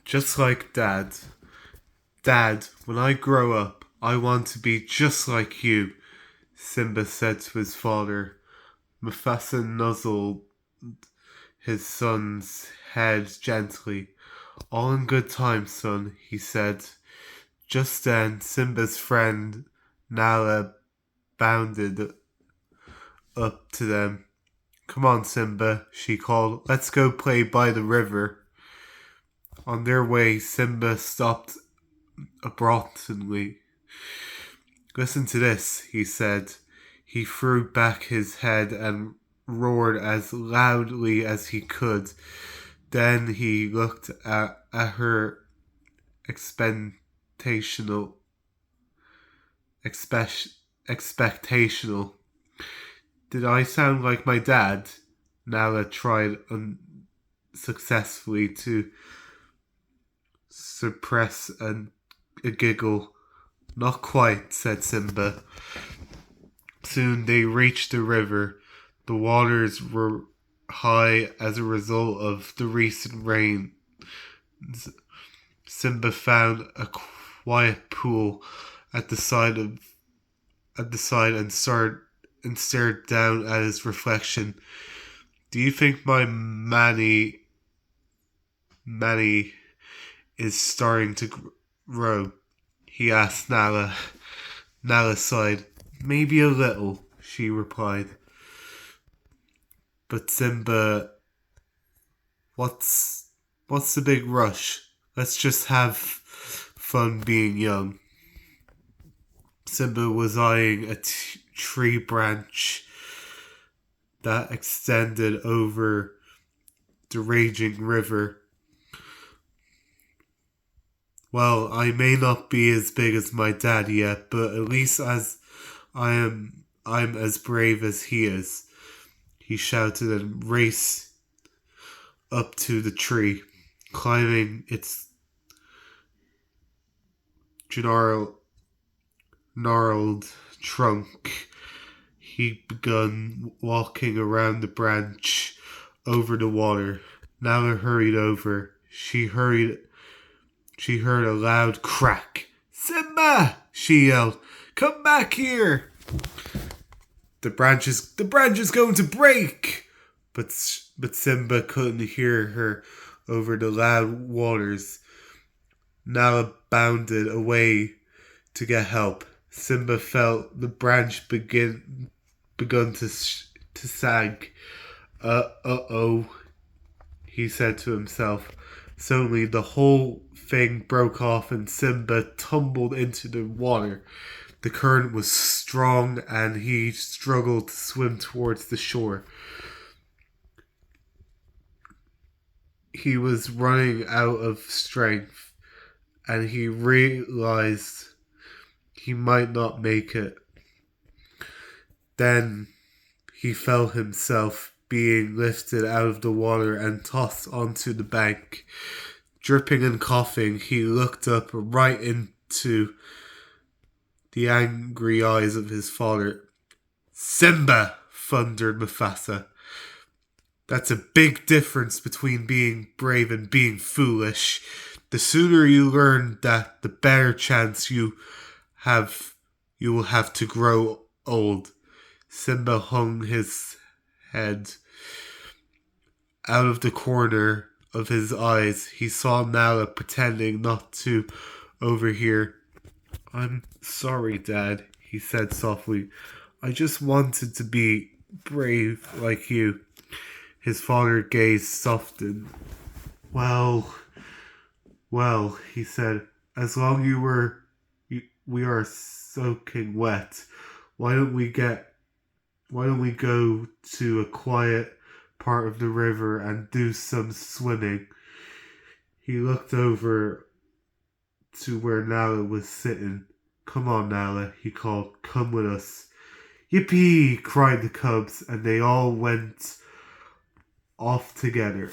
just like Dad. Dad, when I grow up, I want to be just like you, Simba said to his father. Mufasa nuzzled his son's head gently. All in good time, son, he said. Just then, Simba's friend Nala bounded up to them. Come on, Simba, she called. Let's go play by the river. On their way, Simba stopped abruptly. Listen to this, he said. He threw back his head and roared as loudly as he could. Then he looked at her expectational. Expectational. Did I sound like my dad? Nala tried unsuccessfully to suppress a giggle. Not quite, said Simba. Soon they reached the river. The waters were high as a result of the recent rain. Simba found a quiet pool at the side and stared down at his reflection. Do you think my Manny is starting to grow? He asked Nala. Nala sighed. Maybe a little, she replied. But Simba, what's the big rush? Let's just have fun being young. Simba was eyeing a tree branch that extended over the raging river. Well, I may not be as big as my dad yet, but at least as I'm as brave as he is, he shouted and raced up to the tree, climbing its gnarled trunk. He began walking around the branch over the water. Nala hurried over. She heard a loud crack. Simba! She yelled. Come back here! The branch is going to break! But Simba couldn't hear her over the loud waters. Nala bounded away to get help. Simba felt the branch begun to sag. Uh-oh, he said to himself. Suddenly the whole thing broke off and Simba tumbled into the water. The current was strong and he struggled to swim towards the shore. He was running out of strength and he realized he might not make it. Then he felt himself being lifted out of the water and tossed onto the bank. Dripping and coughing, he looked up right into the angry eyes of his father. Simba, thundered Mufasa. That's a big difference between being brave and being foolish. The sooner you learn that, the better chance you will have to grow old. Simba hung his head. Out of the corner of his eyes, he saw Nala pretending not to overhear. I'm sorry, Dad, he said softly. I just wanted to be brave like you. His father gazed softened. Well, he said, as long we are soaking wet, why don't we go to a quiet part of the river and do some swimming? He looked over to where Nala was sitting. Come on, Nala, he called. Come with us. Yippee! Cried the cubs, and they all went off together.